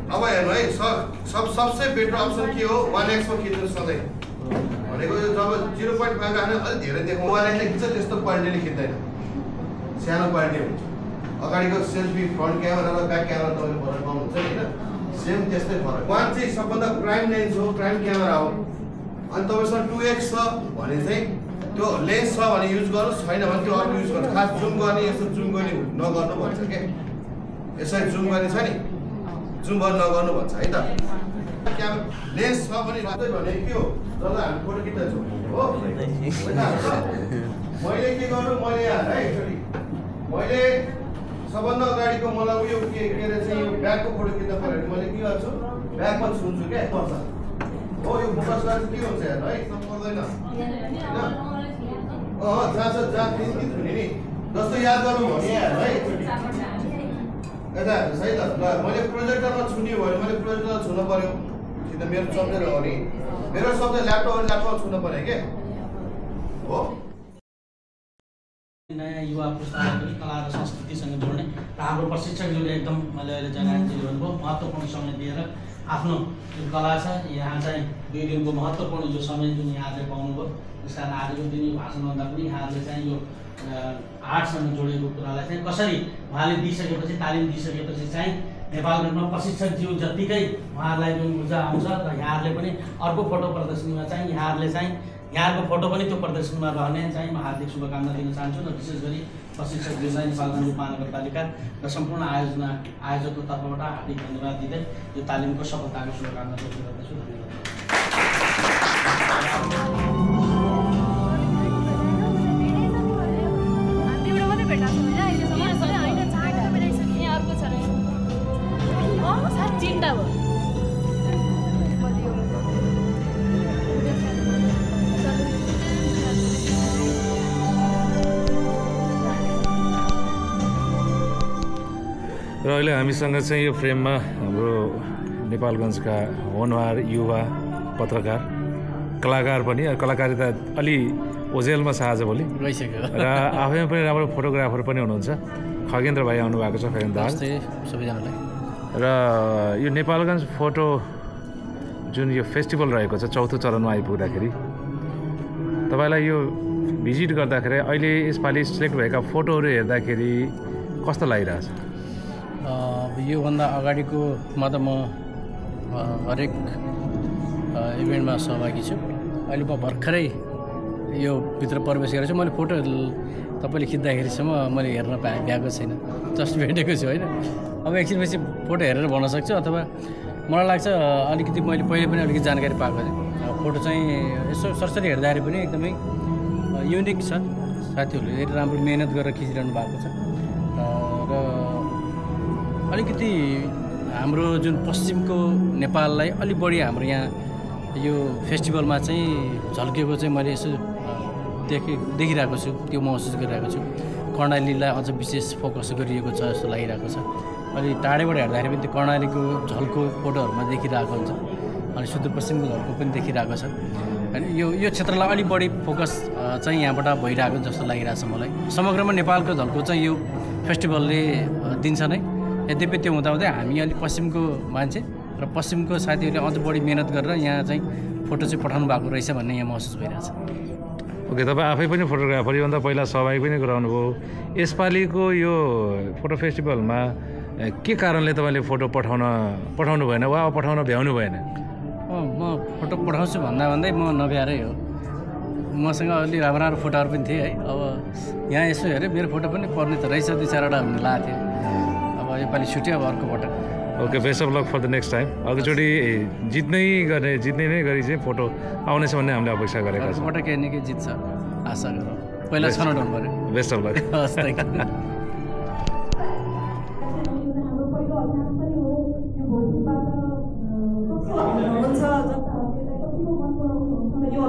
अब हेर्नु है सबसे बेटर अप्सन के हो 1x मा खिच्नु सधैँ भनेको जब 0.5 राख्ने अलिक धेरै देखाउँ मोबाइलले खिच्छ त्यस्तो क्वालिटीले खिच्दैन सानो क्वालिटी हुन्छ अगाडिको सेल्फी फ्रन्ट क्यामेरा र ब्याक क्यामेरा तपाईँले फरक पाउनुहुन्छ हैन सेम त्यस्तै फरक वान चाहिँ सबभन्दा प्राइम लेन्स हो प्राइम क्यामेरा हो अनि तपाईँसँग 2x छ भने चाहिँ त्यो लेन्स छ भने युज गर्नुहोस् छैन भने त्यो अर्को युज गर्नुहोस् खास जुम गर्ने यस्तो जुम गर्ने नगर्नु भन्छ के यसरी जुम गर्ने छ नि जुम गर्न नगर्नु भन्छ है त लेन्स छ भने मात्रै भने के हो जब हामी फोटो खिच्दैछौँ हो मैले के गर्नु मैले यहाँ है मैले सबभन्दा अगाडिको मलाई उयो के अरे चाहिँ यो ब्याकको फोटो खिच्दा पऱ्यो भने मैले के गर्छु ब्याकमा छुन्छु क्या पर्छ हो यो फोकस गर्दा के हुन्छ हेर्नु है एकदम पर्दैन होइन जहाँ छ जहाँ खिच्ने नि जस्तो याद गर्नु भने हेर्नु है यता सही त ल मैले प्रोजेक्टरमा छुन्यो भने मैले प्रोजेक्टरमा छुन पर्यो कि त मेरो शब्द हो नि मेरो शब्द ल्यापटपमा छुन पर्यो के हो नयाँ युवा पुस्तालाई पनि कला र संस्कृतिसँग जोड्ने र हाम्रो प्रशिक्षकहरूले एकदम मैले अहिले जानकारी दिनुभयो महत्त्वपूर्ण समय दिएर आफ्नो जुन कला छ यहाँ चाहिँ 2 दिनको महत्त्वपूर्ण यो समय जुन यहाँले पाउनुभयो त्यस कारण आजको दिन यो भाषणभन्दा पनि यहाँले चाहिँ यो आर्टसँग जोडेको कुरालाई चाहिँ कसरी उहाँले दिइसकेपछि तालिम दिइसकेपछि चाहिँ नेपालगञ्जमा प्रशिक्षक जीव जतिकै उहाँहरूलाई जुन ऊर्जा आउँछ र यहाँहरूले पनि अर्को फोटो प्रदर्शनीमा चाहिँ यहाँहरूको फोटो पनि त्यो प्रदर्शनीमा रहने चाहिँ म हार्दिक शुभकामना दिन चाहन्छु र विशेष गरी प्रशिक्षकहरूलाई नेपालगञ्ज उपमहानगरपालिका र सम्पूर्ण आयोजकको तर्फबाट हार्दिक धन्यवाद दिँदै यो तालिमको सफलताको शुभकामना व्यक्त गर्दछु र अहिले हामीसँग चाहिँ यो फ्रेममा हाम्रो नेपालगञ्जका होनहार युवा पत्रकार कलाकार पनि कलाकारिता अलि ओझेलमा छ आजभोलि गइसक्यो र आफैमा पनि राम्रो फोटोग्राफर पनि हुनुहुन्छ खगेन्द्र भाइ आउनु भएको छ खगेन्द्र दास सबैजनालाई र यो नेपालगञ्ज फोटो जुन यो फेस्टिभल रहेको छ चौथो चरणमा आइपुग्दाखेरि तपाईँलाई यो भिजिट गर्दाखेरि अहिले यसपालि सिलेक्ट भएका फोटोहरू हेर्दाखेरि कस्तो लागिरहेछ योभन्दा अगाडिकोमा त म हरेक इभेन्टमा सहभागी छु अहिले म भर्खरै यो भित्र प्रवेश गरेको छु मैले फोटो तपाईँले खिच्दाखेरिसम्म मैले हेर्न भ्याएको छैन जस्ट भेटेको छु होइन अब एकछिनपछि फोटो हेरेर भन्न सक्छु अथवा मलाई लाग्छ अलिकति मैले पहिले पनि अलिकति जानकारी पाएको थिएँ फोटो चाहिँ यसो सरसरी हेर्दाखेरि पनि एकदमै युनिक छ साथीहरूले राम्रो मेहनत गरेर खिचिरहनु भएको छ र अलिकति हाम्रो जुन पश्चिमको नेपाललाई अलिक बढी हाम्रो यहाँ यो फेस्टिभलमा चाहिँ झल्केको चाहिँ मैले यसो देखिरहेको छु त्यो महसुस गरिरहेको छु कर्णालीलाई अझ विशेष फोकस गरिएको छ जस्तो लागिरहेको छ अलि टाढैबाट हेर्दाखेरि पनि त्यो कर्णालीको झल्को फोटोहरूमा देखिरहेको हुन्छ अनि सुदूरपश्चिमको झल्को पनि देखिरहेको छ अनि यो क्षेत्रलाई अलिक बढी फोकस चाहिँ यहाँबाट भइरहेको जस्तो लागिरहेको छ मलाई समग्रमा नेपालको झल्को चाहिँ यो फेस्टिभलले दिन्छ नै यद्यपि त्यो हुँदाहुँदै हामी अलिक पश्चिमको मान्छे र पश्चिमको साथीहरूले अझ बढी मेहनत गरेर यहाँ चाहिँ फोटो चाहिँ पठाउनु भएको रहेछ भन्ने यहाँ महसुस भइरहेछ ओके तपाईँ आफै पनि फोटोग्राफर योभन्दा पहिला सहभागी पनि गराउनु भयो यसपालिको यो फोटो फेस्टिभलमा के कारणले तपाईँले फोटो पठाउनु भएन वा पठाउन भ्याउनु भएन म फोटो पठाउँछु भन्दै म नभ्याएरै हो मसँग अलि राम्रो राम्रो फोटोहरू पनि थिए है अब यहाँ यसो हेरेँ मेरो फोटो पनि पर्ने त रहेछ 2-4वटा भन्ने लागेको थियो अब योपालि छुट्यो अब अर्को पटक okay best of luck for the next time अर्कोचोटि जित्ने नै गरी चाहिँ फोटो आउनेछ भन्ने हामीले अपेक्षा गरेका छौँ पटक हेर्ने कि जित्छ आशा गरौँ पहिला छनौट हुनु पऱ्यो बेस्ट अफ लक हस् थ्याङ्क यू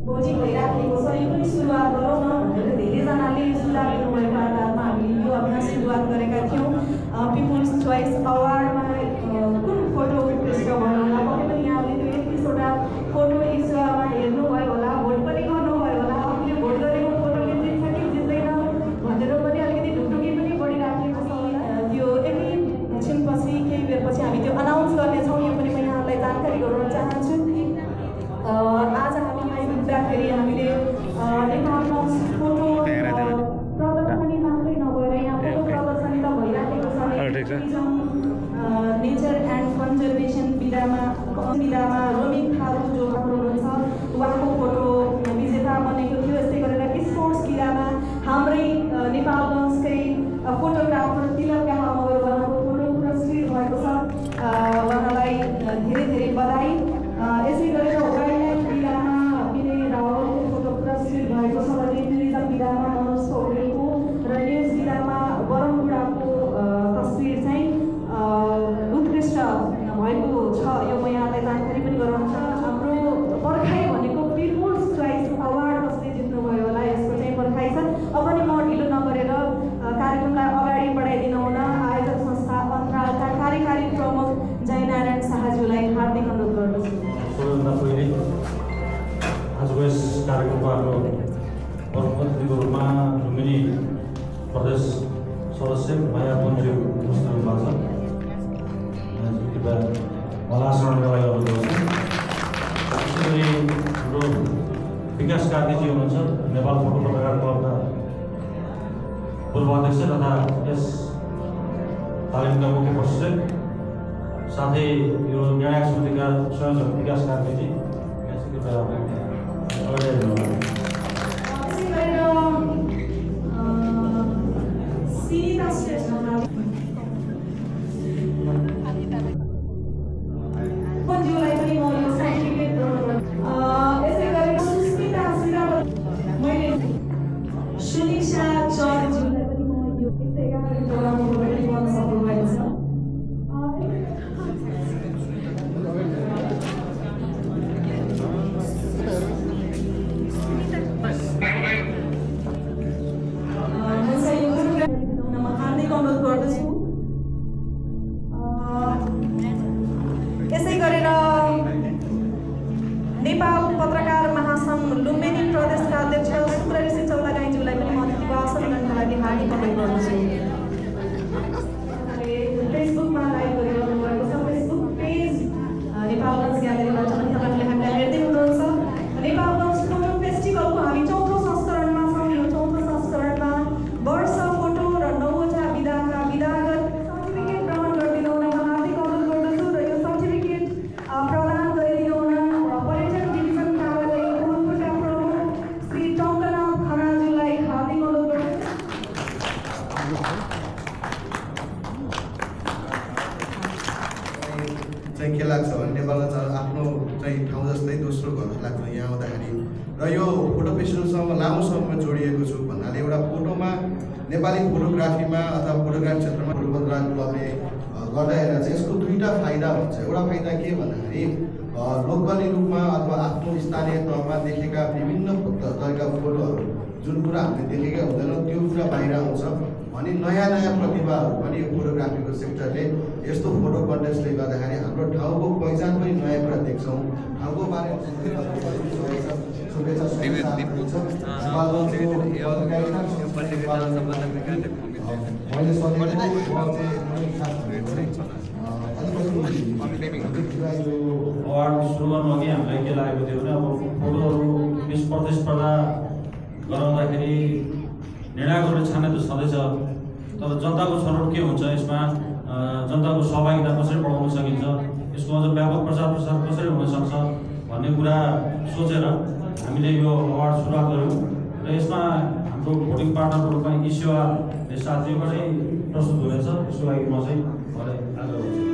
भोजी भइराखेको छ यो पनि सुरुवात गरौँ न भनेर धेरैजनाले सुझाव दिनुभएको आधारमा हामीले यो अभ्यास सुरुवात गरेका थियौँ पिपुल्स चोइस अवार्डमा कुन फोटो उत्कृष्ट भनौँ होला पक्कै पनि यहाँले त्यो 31वटा फोटो इस्युमा हेर्नुभयो होला भोट पनि गर्नुभयो होला आफूले भोट गरेको फोटोले जित्छ कि जित्दैन भनेर पनि अलिकति ढुकढुकी पनि बढिराखेको छ त्यो गर्दाखेरि हामीले नेपालमा फोटो प्रदर्शनी मात्रै नभएर यहाँ फोटो प्रदर्शनी त भइराखेको छ नेचर एन्ड कन्जर्भेसन विधामा रोमिङ थारू जो हाम्रो हुनुहुन्छ उहाँको फोटो विजेता बनेको थियो। यस्तै गरेर स्पोर्ट्स क्रीडामा हाम्रै नेपालगञ्जकै फोटोग्राफर तिलक मगर उहाँको फोटो पुरस्कृत भएको छ। उहाँलाई धेरै धेरै बधाई। यसै गरेर वाइल्डलाइफ विधामा विनय रावलको फोटो पुरस्कृत भएको छ भने टुरिज्म विधामा मनोज पौडेलको र न्युज विधामा बरमबुडाको तस्विर चाहिँ उत्कृष्ट भएको छ। यो म यहाँलाई जानकारी पनि गराउन चाहन्छु। हाम्रो पर्खाइ भनेको पिपुल्स चोइस अवार्ड कसले जित्नुभयो होला यसको चाहिँ पर्खाइ छ। अब पनि म ढिलो नगरेर कार्यक्रमलाई अगाडि बढाइदिन हुन आयोजक संस्था अन्तरालका कार्यकारी प्रमुख जयनारायण शाहज्यूलाई हार्दिक अनुरोध गर्दछु। सबैभन्दा पहिले आजको यस कार्यक्रमको हाम्रो प्रमुख अतिथिको रूपमा लुम्बिनी प्रदेश सदस्य माया मन्त्री उपस्थित हुनुभएको छ। मलासरणका लागि अनुरोध गर्छु। विशेष गरी हाम्रो विकास कार्कीजी हुनुहुन्छ नेपाल फोटो पत्रकार क्लबका पूर्व अध्यक्ष तथा यस तालिमका मुख्य प्रशिक्षक, साथै यो न्याय समितिका संयोजक विकास कार्कीजी यसै गरेर नेपाल पत्रकार महासङ्घ लुम्बिनी प्रदेशका अध्यक्ष शुक्रऋषि चौलागाईज्यूलाई पनि म अतिथिको आसन गर्नका लागि हार्दिक अनुरोध गर्दछु। फेसबुकमा लाइभ गरिरहनु भएको छ। फेसबुक पेज नेपालगञ्ज ग्यालेरीबाट तपाईँहरूले हामीलाई हेर्दै हुनुहुन्छ। नेपालगञ्ज फोटो फेस्टिभलको हामी 4औं संस्करणमा छौँ। यो 4औं संस्करणमा वर्ष फोटो र 9वटा विधाका विधागत सर्टिफिकेट ग्रहण गरिदिनु हुन हार्दिक अनुरोध गर्दछु र यो सर्टिफिकेट प्रदान गरिदिनु हुन पर्यटन डिभिजन कार्यालय कोलकाता प्रमुख श्री टङ्कनाथ खनालज्यूलाई हार्दिक अनुरोध गर्दछु। चाहिँ के लाग्छ भने नेपालमा आफ्नो चाहिँ ठाउँ जस्तै दोस्रो घर लाग्छ यहाँ आउँदाखेरि। र यो फोटो फेस्टिभलसँग लामो समयमा जोडिएको छु भन्नाले एउटा फोटोमा नेपाली फोटोग्राफीमा अथवा फोटोग्राफी क्षेत्रमा फोटो पत्रकार क्लबले गर्दा हेरेर चाहिँ यसको दुईवटा फाइदा हुन्छ। एउटा फाइदा के भन्दाखेरि लोकली रूपमा अथवा आफ्नो स्थानीय तहमा देखेका विभिन्न तरिका फोटोहरू जुन कुरा हामीले देखेका हुँदैनौँ त्यो कुरा बाहिर आउँछ अनि नयाँ नयाँ प्रतिभाहरू पनि यो फोटोग्राफीको सेक्टरले यस्तो फोटो कन्टेस्टले गर्दाखेरि हाम्रो ठाउँको पहिचान पनि नयाँ कुरा देख्छौँ। ठाउँको बारेमा अवार्ड सुरु गर्नु अघि हामीलाई के लागेको थियो भने अब फोटोहरू प्रतिस्पर्धा गराउँदाखेरि निर्णय गरेर छान्ने त छँदैछ, तर जनताको छनौट के हुन्छ, यसमा जनताको सहभागिता कसरी बढाउन सकिन्छ, यसको अझ व्यापक प्रचार प्रसार कसरी हुनसक्छ भन्ने कुरा सोचेर हामीले यो अवार्ड सुरुवात गऱ्यौँ। र यसमा हाम्रो भोटिङ पार्टनरको रूपमा ईश्वरले साथीबाटै प्रस्तुत हुनेछ। यसको लागि म चाहिँ मलाई आग्रह गर्छु।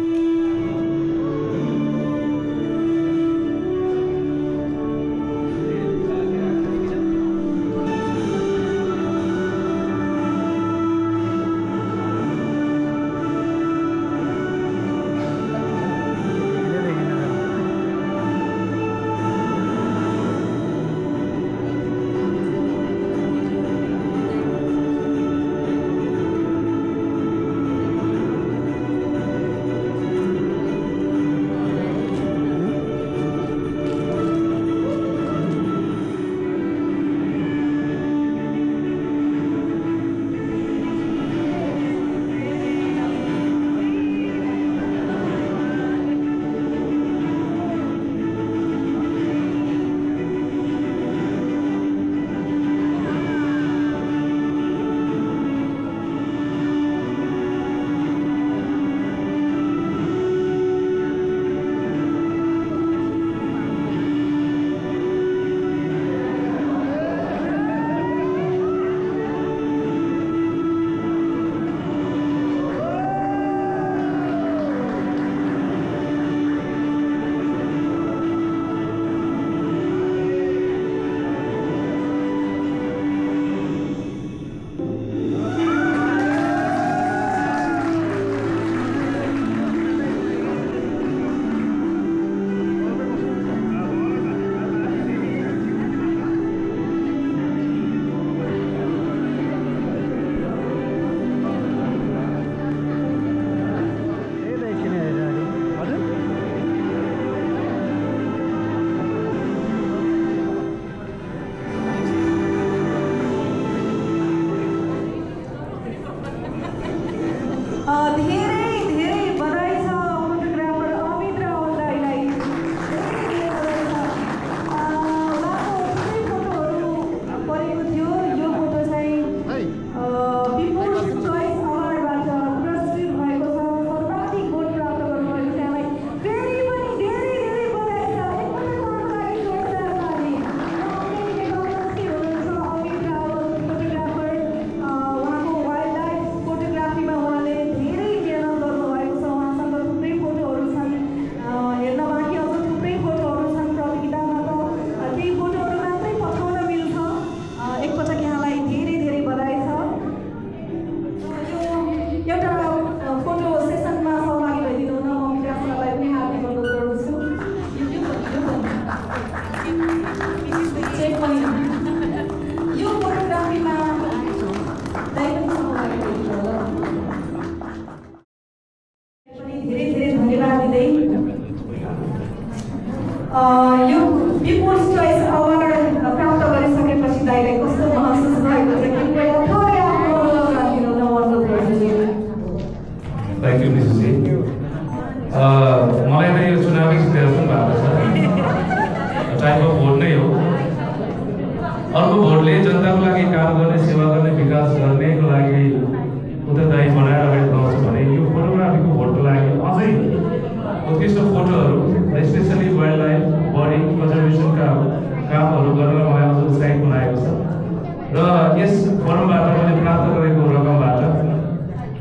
र यस फोरमबाट मैले प्राप्त गरेको रकमबाट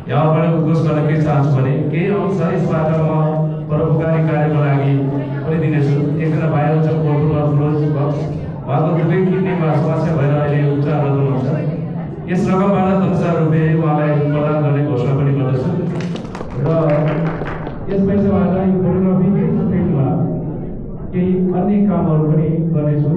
यहाँबाट उद्घोष गर्न के चाहन्छु भने केही अंश यसबाट म परोपकारी कार्यको लागि पनि दिनेछु। एकजना भाइ हुन्छ कोटपुरमा फिरोज बक्स, उहाँको दुवै किडनीमा समस्या भएर अहिले उपचाररत हुनुहुन्छ। यस रकमबाट 10,000 रुपियाँ उहाँलाई प्रदान गर्ने घोषणा पनि गर्दछु र यस पैसाबाट यो फोटोग्राफी फिल्डमा केही अन्य कामहरू पनि गर्नेछु।